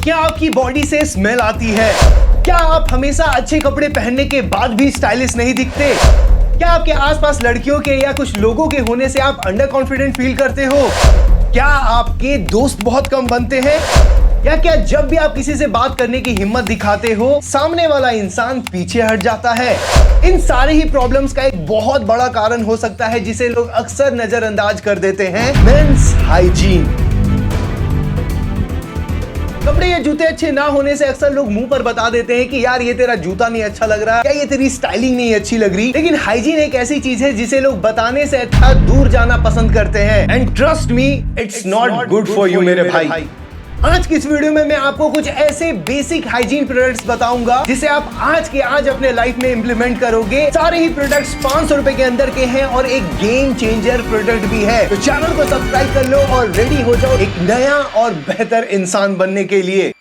क्या आपकी बॉडी से स्मेल आती है? क्या आप हमेशा अच्छे कपड़े पहनने के बाद भी स्टाइलिश नहीं दिखते? क्या आपके आसपास लड़कियों के या कुछ लोगों के होने से आप अंडर कॉन्फिडेंट फील करते हो? क्या आपके दोस्त बहुत कम बनते हैं? या क्या जब भी आप किसी से बात करने की हिम्मत दिखाते हो, सामने वाला इंसान पीछे हट जाता है? इन सारे ही प्रॉब्लम्स का एक बहुत बड़ा कारण हो सकता है जिसे लोग अक्सर नजरअंदाज कर देते हैं, मेंस हाइजीन। कपड़े या जूते अच्छे ना होने से अक्सर लोग मुंह पर बता देते हैं कि यार ये तेरा जूता नहीं अच्छा लग रहा, या ये तेरी स्टाइलिंग नहीं अच्छी लग रही। लेकिन हाइजीन एक ऐसी चीज है जिसे लोग बताने से अच्छा दूर जाना पसंद करते हैं। And trust me, it's not good for you मेरे भाई। आज की इस वीडियो में मैं आपको कुछ ऐसे बेसिक हाइजीन प्रोडक्ट्स बताऊंगा जिसे आप आज के आज अपने लाइफ में इंप्लीमेंट करोगे। सारे ही प्रोडक्ट्स 500 रुपए के अंदर के हैं और एक गेम चेंजर प्रोडक्ट भी है। तो चैनल को सब्सक्राइब कर लो और रेडी हो जाओ एक नया और बेहतर इंसान बनने के लिए।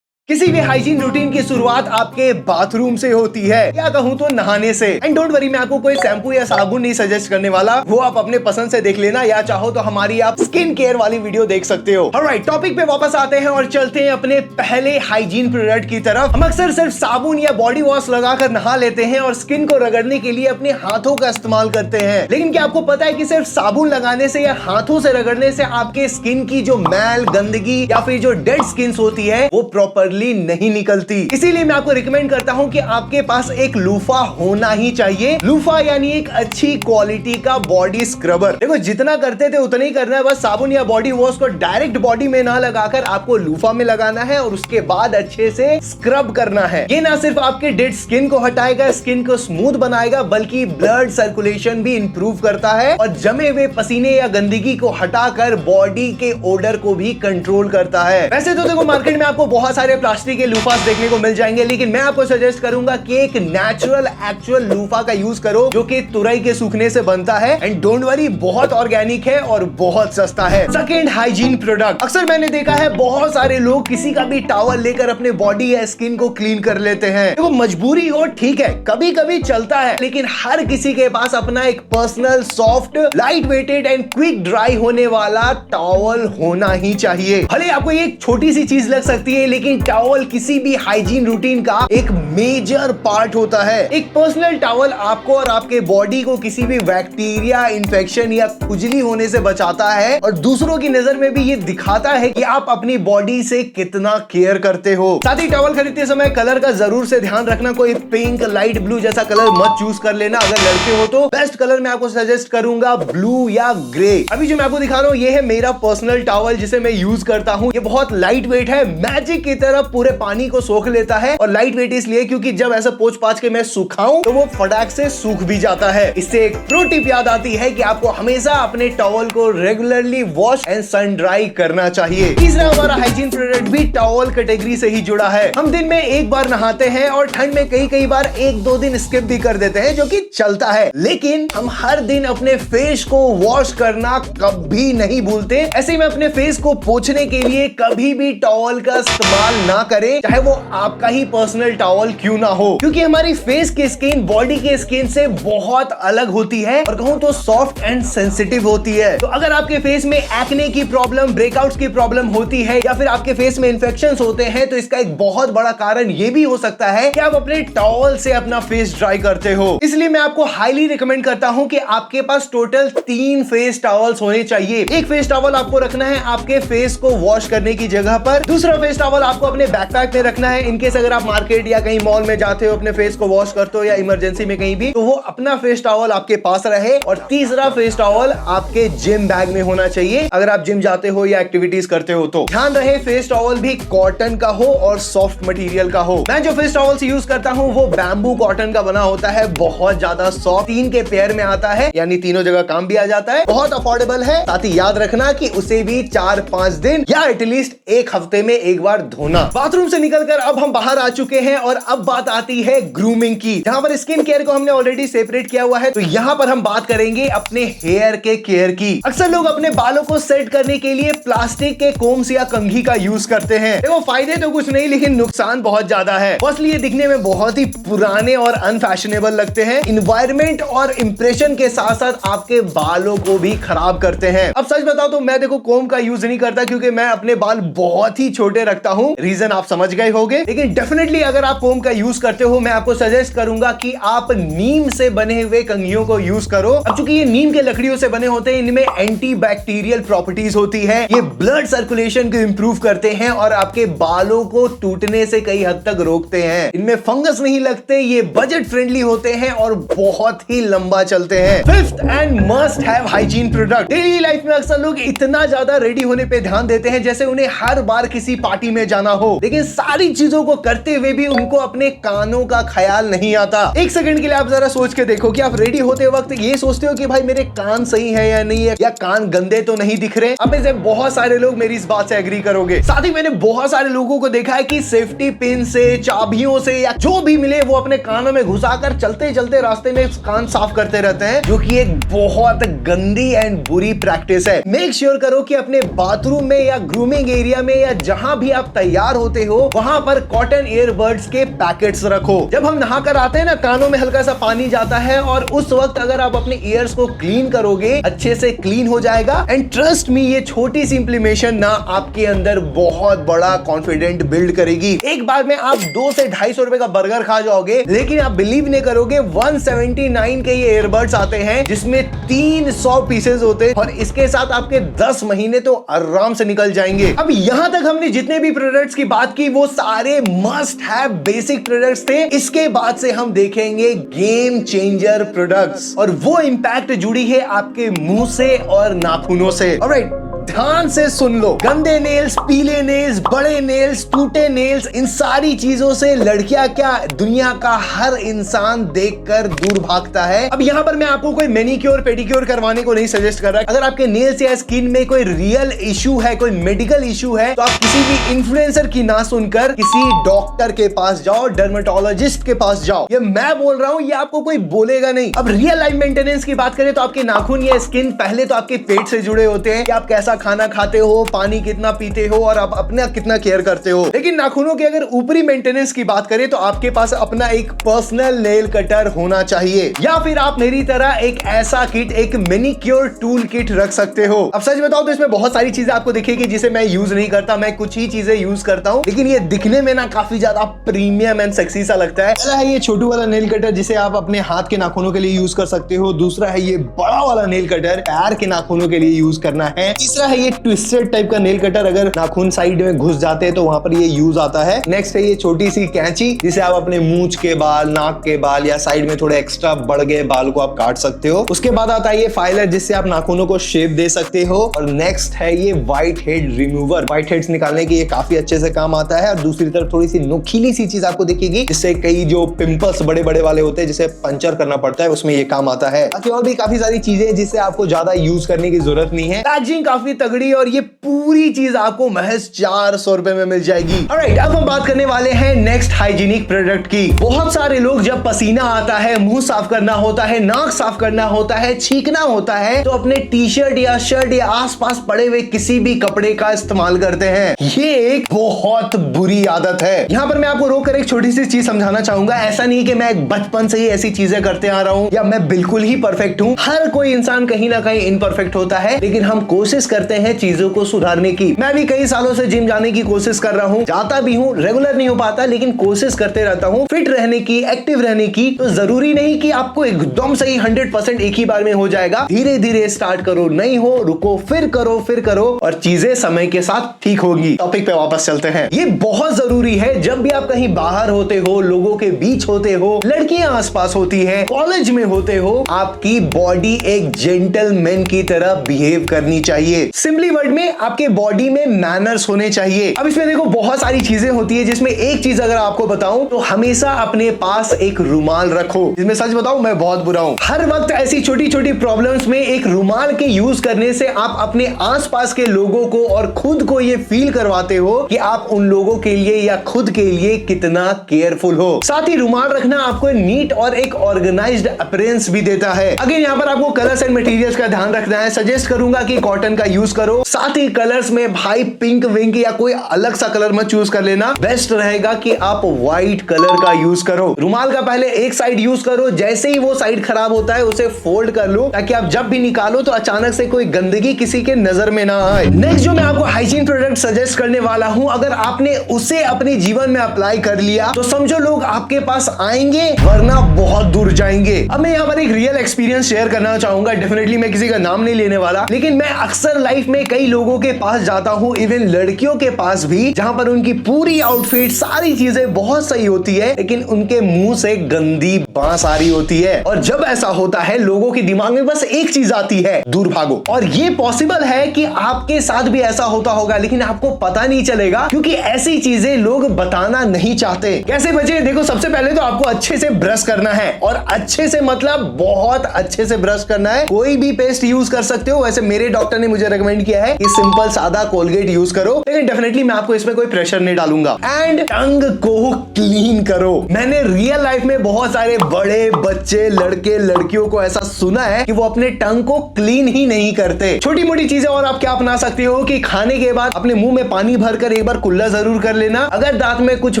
किसी भी हाइजीन रूटीन की शुरुआत आपके बाथरूम से होती है, या कहूँ तो नहाने से। एंड डोंट वरी, मैं आपको कोई शैम्पू या साबुन नहीं सजेस्ट करने वाला, वो आप अपने पसंद से देख लेना, या चाहो तो हमारी आप स्किन केयर वाली वीडियो देख सकते हो। ऑलराइट, टॉपिक पे वापस आते हैं और चलते हैं अपने पहले हाइजीन प्रोडक्ट की तरफ। हम अक्सर सिर्फ साबुन या बॉडी वॉश लगाकर नहा लेते हैं और स्किन को रगड़ने के लिए अपने हाथों का इस्तेमाल करते हैं। लेकिन क्या आपको पता है कि सिर्फ साबुन लगाने से या हाथों से रगड़ने से आपके स्किन की जो मैल, गंदगी या फिर जो डेड स्किन होती है वो प्रॉपरली नहीं निकलती। इसीलिए मैं आपको रिकमेंड करता हूं कि आपके पास एक लूफा होना ही चाहिए। लूफा यानी एक अच्छी क्वालिटी का बॉडी स्क्रबर। देखो, जितना करते थे उतना ही करना है, बस साबुन या बॉडी वॉश को डायरेक्ट बॉडी में ना लगाकर आपको लूफा में लगाना है और उसके बाद अच्छे से स्क्रब करना है। ये ना सिर्फ आपके डेड स्किन को हटाएगा, स्किन को स्मूथ बनाएगा, बल्कि ब्लड सर्कुलेशन भी इंप्रूव करता है और जमे हुए पसीने या गंदगी को हटाकर बॉडी के ओडर को भी कंट्रोल करता है। वैसे तो देखो, मार्केट में आपको बहुत सारे प्लास्टिक के लूफास देखने को मिल जाएंगे, लेकिन मैं आपको सजेस्ट करूंगा कि एक नेचुरल एक्चुअल लूफा का यूज करो जो कि तुरई के सूखने से बनता है। एंड डोंट वरी, बहुत ऑर्गेनिक है और बहुत सस्ता है। सेकंड हाइजीन प्रोडक्ट, अक्सर मैंने देखा है बहुत सारे लोग किसी का भी टॉवल लेकर अपने बॉडी या स्किन को क्लीन कर लेते हैं। देखो, मजबूरी हो ठीक है, कभी कभी चलता है, लेकिन हर किसी के पास अपना एक personal soft, light weighted and quick dry होने वाला टॉवल होना ही चाहिए। भले आपको ये एक छोटी सी चीज लग सकती है, लेकिन टॉवल किसी भी हाइजीन रूटीन का एक मेजर पार्ट होता है। एक पर्सनल टॉवल आपको और आपके बॉडी को किसी भी बैक्टीरिया, इन्फेक्शन या खुजली होने से बचाता है और दूसरों की नजर में भी ये दिखाता है कि आप अपनी बॉडी से कितना केयर करते हो। साथ ही टॉवल खरीदते समय कलर का जरूर से ध्यान रखना, कोई पिंक, लाइट ब्लू जैसा कलर मत चूज कर लेना। अगर लड़के हो तो बेस्ट कलर मैं आपको सजेस्ट करूंगा ब्लू या ग्रे। अभी जो मैं आपको दिखा रहा हूँ ये है मेरा पर्सनल टॉवल जिसे मैं यूज करता हूँ। ये बहुत लाइट वेट है, मैजिक की तरह पूरे पानी को सोख लेता है। और लाइट वेट इसलिए क्योंकि जब ऐसा पोंछ पाछ के मैं सुखाऊं तो वो फटाक से सूख भी जाता है। इससे एक प्रो टिप याद आती है कि आपको हमेशा अपने टॉवल को regularly wash and sun dry करना चाहिए। तीसरा हमारा हाइजीन प्रोडक्ट भी टॉवल कैटेगरी से ही जुड़ा है। हम दिन में एक बार नहाते हैं और ठंड में कई बार 1-2 दिन स्किप भी कर देते हैं, जो कि चलता है, लेकिन हम हर दिन अपने फेस को वॉश करना कभी नहीं भूलते। ऐसे में अपने फेस को पोंछने के लिए कभी भी टॉवल का इस्तेमाल ना करें, चाहे वो आपका ही पर्सनल टॉवल क्यों ना हो, क्योंकि हमारी फेस की स्किन बॉडी के स्किन से बहुत अलग होती है और कहूं तो सॉफ्ट एंड सेंसिटिव होती है। तो अगर आपके फेस में एक्ने की प्रॉब्लम, ब्रेकआउट्स की प्रॉब्लम होती है या फिर आपके फेस में इन्फेक्शंस होते हैं, तो इसका एक बहुत बड़ा कारण ये भी हो सकता है कि आप अपने टॉवल से अपना फेस ड्राई करते हो। इसलिए मैं आपको हाईली रिकमेंड करता हूं कि आपके पास टोटल 3 फेस टॉवल्स होने चाहिए। एक फेस टॉवल आपको रखना है आपके फेस को वॉश करने की जगह पर, दूसरा फेस टॉवल आपको अपने बैकपैक में रखना है इनकेस अगर आप मार्केट या कहीं मॉल में जाते हो, अपने फेस को वॉश करते हो या इमरजेंसी में कहीं भी, तो वो अपना फेस टॉवल आपके पास रहे। और तीसरा फेस टॉवल आपके जिम बैग में होना चाहिए अगर आप जिम जाते हो या एक्टिविटीज करते हो। तो ध्यान रहे फेस टॉवल भी कॉटन का हो और सॉफ्ट मटेरियल का हो। मैं जो फेस टॉवल यूज करता हूँ वो बैम्बू कॉटन का बना होता है, बहुत ज्यादा सॉफ्ट, 3 के पेयर में आता है, यानी तीनों जगह काम भी आ जाता है, बहुत अफोर्डेबल है। साथ ही याद रखना कि उसे भी 4-5 दिन या एटलीस्ट 1 हफ्ते में एक बार धोना। बाथरूम से निकलकर अब हम बाहर आ चुके हैं और अब बात आती है ग्रूमिंग की, जहां पर स्किन केयर को हमने ऑलरेडी सेपरेट किया हुआ है। तो यहाँ पर हम बात करेंगे अपने हेयर के केयर की। अक्सर लोग अपने बालों को सेट करने के लिए प्लास्टिक के कोम्स या कंघी का यूज करते हैं। देखो फायदे तो कुछ नहीं, लेकिन नुकसान बहुत ज्यादा है। फर्स्टली ये दिखने में बहुत ही पुराने और अनफैशनेबल लगते हैं। इन्वायरमेंट और इंप्रेशन के साथ साथ आपके बालों को भी खराब करते हैं। अब सच बताओ तो मैं देखो कोम का यूज नहीं करता, क्योंकि मैं अपने बाल बहुत ही छोटे रखता हूं। रीजन आप समझ गए होंगे। लेकिन डेफिनेटली अगर आप कोम का यूज करते हो, मैं आपको सजेस्ट करूंगा कि आप नीम से बने हुए कंघियों को यूज करो। अब चूंकि ये नीम के लकड़ियों से बने होते हैं, इनमें एंटी बैक्टीरियल प्रॉपर्टीज होती है। ये ब्लड सर्कुलेशन को इंप्रूव करते हैं और आपके बालों को टूटने से कई हद तक रोकते हैं। इनमें फंगस नहीं लगते, ये बजट फ्रेंडली होते हैं और बहुत ही लंबा चलते हैं। Fifth and must have hygiene product. Daily life में अक्सर लोग इतना ज्यादा रेडी होने पे ध्यान देते हैं जैसे उन्हें हर बार किसी पार्टी में जाना हो, लेकिन सारी चीजों को करते हुए भी उनको अपने कानों का ख्याल नहीं आता। एक सेकंड के लिए आप जरा सोच के देखो कि आप रेडी होते वक्त ये सोचते हो कि भाई मेरे कान सही है या नहीं है, या कान गंदे तो नहीं दिख रहे। अब में से बहुत सारे लोग मेरी इस बात से एग्री करोगे। साथ ही मैंने बहुत सारे लोगों को देखा है कि सेफ्टी पिन से, चाबियों से या जो भी मिले वो अपने कानों में घुसाकर चलते चलते रास्ते में कान साफ करते रहते हैं, जो कि एक बहुत गंदी एंड बुरी प्रैक्टिस है। मेक श्योर करो कि अपने बाथरूम में या ग्रूमिंग एरिया में या जहां भी आप तैयार होते हो, वहां पर कॉटन ईयरबड्स के पैकेट्स रखो। जब हम नहाकर आते हैं ना, कानों में हल्का सा पानी जाता है और उस वक्त अगर आप अपने ईयर्स को क्लीन करोगे, अच्छे से क्लीन हो जाएगा। एंड ट्रस्ट मी, ये छोटी सी इंप्लीमेशन ना आपके अंदर बहुत बड़ा कॉन्फिडेंट बिल्ड करेगी। एक बार में आप 2 से 250 रुपए का बर्गर खा जाओगे, लेकिन आप बिलीव नहीं करोगे 179 के ये ईयरबड्स आते हैं जिसमें 300 पीसेस होते हैं और इसके साथ आपके 10 महीने तो आराम से निकल जाएंगे। अब यहां तक हमने जितने भी प्रोडक्ट्स की बात की वो सारे मस्ट हैव बेसिक प्रोडक्ट्स थे। इसके बाद से हम देखेंगे गेम चेंजर प्रोडक्ट्स, और वो इंपैक्ट जुड़ी है आपके मुंह से और नाखूनों से। ऑलराइट, ध्यान से सुन लो। गंदे नेल्स, पीले नेल्स, बड़े नेल्स, टूटे नेल्स, इन सारी चीजों से लड़कियां क्या, दुनिया का हर इंसान देखकर दूर भागता है। अब यहाँ पर मैं आपको कोई मैनिक्योर पेडिक्योर करवाने को नहीं सजेस्ट कर रहा। अगर आपके नेल्स या स्किन में कोई रियल इशू है, कोई मेडिकल इशू है, तो आप किसी भी इन्फ्लुएंसर की ना सुनकर किसी डॉक्टर के पास जाओ, डर्मेटोलॉजिस्ट के पास जाओ। ये मैं बोल रहा हूँ, ये आपको कोई बोलेगा नहीं। अब रियल लाइफ मेंटेनेंस की बात करें तो आपके नाखून या स्किन पहले तो आपके पेट से जुड़े होते हैं कि आप कैसा खाना खाते हो, पानी कितना पीते हो और आप अपना कितना केयर करते हो। लेकिन नाखूनों के अगर ऊपरी मेंटेनेंस की बात करें तो आपके पास अपना एक पर्सनल नेल कटर होना चाहिए, या फिर आप मेरी तरह एक ऐसा किट, एक मैनिक्योर टूल किट रख सकते हो। अब सच बताओ तो इसमें बहुत सारी चीजें आपको दिखेगी जिसे मैं यूज नहीं करता, मैं कुछ ही चीजें यूज करता हूं, लेकिन ये दिखने में ना काफी ज्यादा प्रीमियम एंड सेक्सी सा लगता है। पहला है ये छोटू वाला नेल कटर जिसे आप अपने हाथ के नाखूनों के लिए यूज कर सकते हो। दूसरा है ये बड़ा वाला नेल कटर पैर के नाखूनों के लिए यूज करना है। तीसरा है ये ट्विस्टेड टाइप का नेल कटर, अगर नाखून साइड में घुस जाते हैं तो वहां पर ये यूज आता है। नेक्स्ट है ये छोटी सी कैंची जिसे आप अपने मूंछ के बाल, नाक के बाल या साइड में थोड़े एक्स्ट्रा बढ़ गए बाल को आप काट सकते हो। उसके बाद आता है ये फाइलर जिससे आप नाखूनों को शेप दे सकते हो। और नेक्स्ट है ये white head remover, white heads निकालने के ये काफी अच्छे से काम आता है। और दूसरी तरफ थोड़ी सी नुकीली सी चीज आपको दिखेगी जिससे कई जो पिंपल्स बड़े बड़े वाले होते हैं जिसे पंचर करना पड़ता है, उसमें ये काम आता है। बाकी और भी काफी सारी चीजें जिससे आपको ज्यादा यूज करने की जरूरत नहीं है। पैकेजिंग काफी तगड़ी और ये पूरी चीज आपको महज 400 रुपए में मिल जाएगी। ऑलराइट, अब हम बात करने वाले हैं नेक्स्ट हाइजीनिक प्रोडक्ट की। बहुत सारे लोग जब पसीना आता है, मुंह साफ करना होता है, नाक साफ करना होता है, छींकना होता है, तो अपने टी शर्ट या शर्ट या आसपास पड़े हुए किसी भी कपड़े का इस्तेमाल करते हैं। ये एक बहुत बुरी आदत है। यहाँ पर मैं आपको रोककर एक छोटी सी चीज समझाना चाहूंगा। ऐसा नहीं कि मैं बचपन से ही ऐसी चीजें करते आ रहा हूँ या मैं बिल्कुल ही परफेक्ट हूँ। हर कोई इंसान कहीं ना कहीं इनपरफेक्ट होता है, लेकिन हम कोशिश करते हैं चीजों को सुधारने की। मैं भी कई सालों से जिम जाने की कोशिश कर रहा हूँ, जाता भी हूँ, रेगुलर नहीं हो पाता, लेकिन कोशिश करते रहता हूँ फिट रहने की, एक्टिव रहने की। तो जरूरी नहीं कि आपको एकदम सही 100% एक ही बार में हो जाएगा। धीरे धीरे स्टार्ट करो, नहीं हो रुको, फिर करो और चीजें समय के साथ ठीक होगी। टॉपिक पे वापस चलते हैं। ये बहुत जरूरी है जब भी आप कहीं बाहर होते हो, लोगों के बीच होते हो, लड़कियां आसपास होती है, कॉलेज में होते हो, आपकी बॉडी एक जेंटलमैन की तरह बिहेव करनी चाहिए। सिंपली वर्ड में आपके बॉडी में मैनर्स होने चाहिए। अब इसमें देखो बहुत सारी चीजें होती है, जिसमें एक चीज अगर आपको बताऊं तो हमेशा अपने पास एक रुमाल रखो। इसमें सच बताऊं मैं बहुत बुरा हूं। हर वक्त ऐसी छोटी छोटी प्रॉब्लम्स में एक रुमाल के यूज करने से आप अपने आसपास के लोगों को और खुद को ये फील करवाते हो कि आप उन लोगों के लिए या खुद के लिए कितना केयरफुल हो। साथ ही रुमाल रखना आपको नीट और एक ऑर्गेनाइज्ड अपीयरेंस भी देता है। अगर यहाँ पर आपको कलर्स एंड मटेरियल्स का ध्यान रखना है, सजेस्ट करूंगा कि कॉटन का यूज करो। साथ ही कलर्स में भाई पिंक विंक या कोई अलग सा कलर मत चूज कर लेना, बेस्ट रहेगा कि आप व्हाइट कलर का यूज करो। रुमाल का पहले एक साइड यूज करो, जैसे ही वो साइड खराब होता है उसे फोल्ड कर लो, ताकि आप जब भी निकालो तो अचानक से कोई गंदगी किसी के नजर में ना आए। नेक्स्ट जो मैं आपको हाइजीन प्रोडक्ट सजेस्ट करने वाला हूं, अगर आपने उसे अपने जीवन में अप्लाई कर लिया तो समझो लोग आपके पास आएंगे वरना बहुत दूर जाएंगे। अब मैं यहाँ पर एक रियल एक्सपीरियंस शेयर करना चाहूंगा। डेफिनेटली मैं किसी का नाम नहीं लेने वाला, लेकिन मैं अक्सर लाइफ में कई लोगों के पास जाता हूँ, इवन लड़कियों के पास भी, जहां पर उनकी पूरी आउटफिट सारी चीजें बहुत सही होती है, लेकिन उनके मुंह से गंदी बांस आ रही होती है। और जब ऐसा होता है लोगों के दिमाग में बस एक चीज आती है, दूर भागो। और ये पॉसिबल है कि आपके साथ भी ऐसा होता होगा, लेकिन आपको पता नहीं चलेगा, क्योंकि ऐसी चीजें लोग बताना नहीं चाहते। कैसे बचे? देखो, सबसे पहले तो आपको अच्छे से ब्रश करना है, और अच्छे से मतलब बहुत अच्छे से ब्रश करना है। कोई भी पेस्ट यूज कर सकते हो। वैसे मेरे डॉक्टर ने मुझे रेकमेंड किया है कि सिंपल सादा कोलगेट यूज करो, लेकिन डेफिनेटली मैं आपको इसमें कोई प्रेशर नहीं डालूंगा। एंड टंग को क्लीन करो। मैंने रियल लाइफ में बहुत सारे बड़े बच्चे, लड़के लड़कियों को ऐसा सुना है कि वो अपने टंग को क्लीन ही नहीं करते। छोटी मोटी चीजें और आप क्या अपना सकते हो कि खाने के बाद अपने मुंह में पानी भरकर एक बार कुल्ला जरूर कर लेना। अगर दांत में कुछ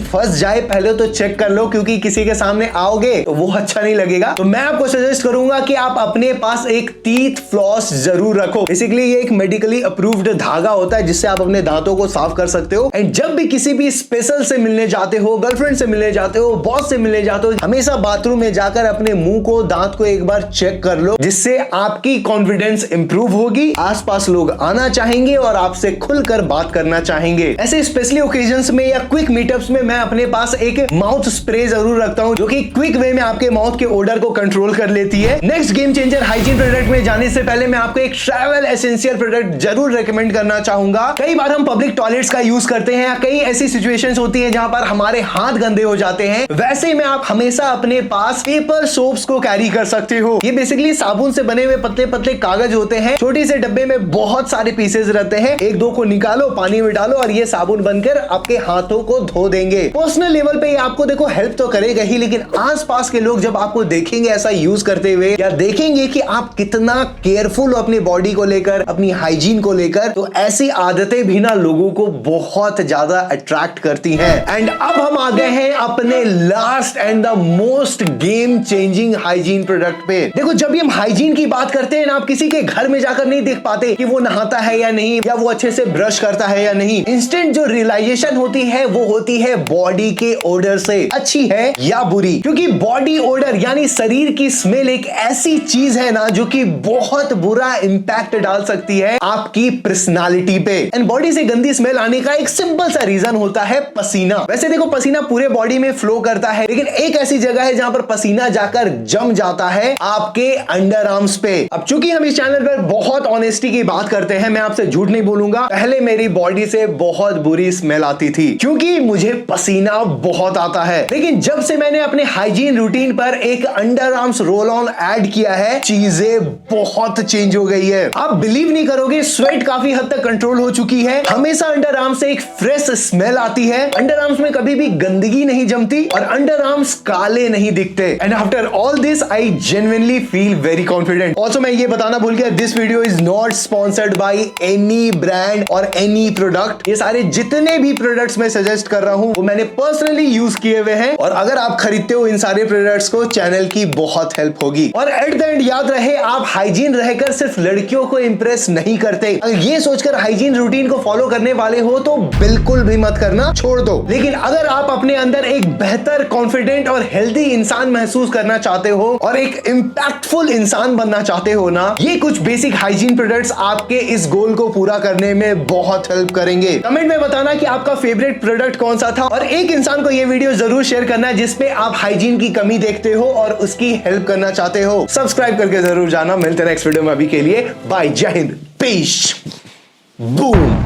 फंस जाए पहले तो चेक कर लो, क्योंकि किसी के सामने आओगे तो वो अच्छा नहीं लगेगा। तो मैं आपको सजेस्ट करूंगा कि आप अपने पास एक टीथ फ्लॉस जरूर रखो। बेसिकली ये एक मेडिकली अप्रूव्ड धागा होता है जिससे आप अपने दांतों को साफ कर सकते हो। एंड जब भी किसी भी स्पेशल से मिलने जाते हो, गर्लफ्रेंड से मिलने जाते हो, बॉस से मिलने जाते हो, हमेशा बाथरूम में जाकर अपने मुंह को, दांत को एक बार चेक कर लो, जिससे आपकी कॉन्फिडेंस इंप्रूव होगी। आसपास लोग आना चाहेंगे और आपसे खुलकर बात करना चाहेंगे। ऐसे स्पेशली ओकेजन्स में या क्विक मीटअप्स में मैं अपने पास एक माउथ स्प्रे जरूर रखता हूं, जो कि क्विक वे में आपके माउथ के ओडर को कंट्रोल कर लेती है। Next game changer hygiene product में जाने से पहले मैं आपको एक ट्रैवल एसेंशियल प्रोडक्ट जरूर रेकमेंड करना चाहूंगा। कई बार हम पब्लिक टॉयलेट्स का यूज करते हैं, कई ऐसी सिचुएशंस होती हैं जहां पर हमारे हाथ गंदे हो जाते हैं। वैसे में आप हमेशा अपने पास पेपर सोप्स को कैरी कर सकते हो। ये बेसिकली साबुन से बने हुए पतले पतले कागज होते हैं। छोटी से डब्बे में बहुत सारे पीसेस रहते हैं। एक दो को निकालो, पानी में डालो और ये साबुन बनकर आपके हाथों को धो देंगे। पर्सनल लेवल पे आपको देखो हेल्प तो करेगा ही, लेकिन आसपास के लोग जब आपको देखेंगे ऐसा यूज करते हुए, या देखेंगे कि आप कितना केयरफुल हो अपनी बॉडी को लेकर, अपनी हाइजीन को लेकर, तो ऐसी आदतें भी ना लोगों को बहुत ज्यादा अट्रैक्ट करती हैं। एंड अब हम आ गए हैं अपने last and the most game changing hygiene product पे। देखो, जब हम हाइजीन की बात करते हैं ना, आप किसी के घर में जाकर नहीं देख पाते कि वो नहाता है या नहीं, या वो अच्छे से ब्रश करता है या नहीं। इंस्टेंट जो रियलाइजेशन होती है वो होती है बॉडी के ओडर से, अच्छी है या बुरी। क्योंकि बॉडी ओडर यानी शरीर की स्मेल एक ऐसी चीज है ना जो कि बहुत बुरा इंपैक्ट डाल सकती है आपकी पर्सनालिटी पे। एंड बॉडी से गंदी स्मेल आने का एक सिंपल सा रीजन होता है पसीना। वैसे देखो, पसीना पूरे बॉडी में फ्लो करता है, लेकिन एक ऐसी जगह है जहां पर पसीना जाकर जम जाता है, आपके अंडर आर्म्स पे। अब चूंकि हम इस चैनल पर बहुत ऑनेस्टी की बात करते हैं, मैं आपसे झूठ नहीं बोलूंगा, पहले मेरी बॉडी से बहुत बुरी स्मेल आती थी, क्योंकि मुझे पसीना बहुत आता है। लेकिन जब से मैंने अपने हाइजीन रूटीन पर एक under arms roll on add किया है, चीजें बहुत चेंज हो गई है। आप बिलीव नहीं करोगे, स्वेट काफी हद तक कंट्रोल हो चुकी है। हमेशा अंडर आर्म्स से एक फ्रेश स्मेल आती है। अंडर आर्म्स में कभी भी गंदगी नहीं जमती और अंडर आर्म्स काले नहीं दिखते। And after all this I genuinely feel very confident. Also मैं ये बताना भूल गया, this video is not sponsored by any brand और एनी प्रोडक्ट। ये सारे जितने भी प्रोडक्ट्स मैं सजेस्ट कर रहा हूं वो मैंने पर्सनली यूज किए हुए हैं, और अगर आप खरीदते हो इन सारे प्रोडक्ट्स को, चैनल की बहुत हेल्प होगी। और एट द एंड याद रहे, आप हाइजीन रहकर सिर्फ लड़कियों को इंप्रेस नहीं करते। अगर ये सोचकर हाइजीन रूटीन को फॉलो करने वाले हो तो बिल्कुल भी मत करना, छोड़ दो। लेकिन अगर आप अपने अंदर एक बेहतर, कॉन्फिडेंट और हेल्दी इंसान महसूस करना चाहते हो और एक इंपैक्टफुल इंसान बनना चाहते हो ना, ये कुछ बेसिक हाइजीन प्रोडक्ट्स आपके इस गोल को पूरा करने में बहुत हेल्प करेंगे। कमेंट में बताना कि आपका फेवरेट प्रोडक्ट कौन सा था, और एक इंसान को ये वीडियो जरूर शेयर करना है जिसपे आप हाइजीन की कमी देखते हो और उसकी हेल्प करना चाहते हो। सब्सक्राइब करके जरूर जाना। मिलते हैं नेक्स्ट वीडियो में। अभी के लिए बाय, जय हिंद, पीस। बूम।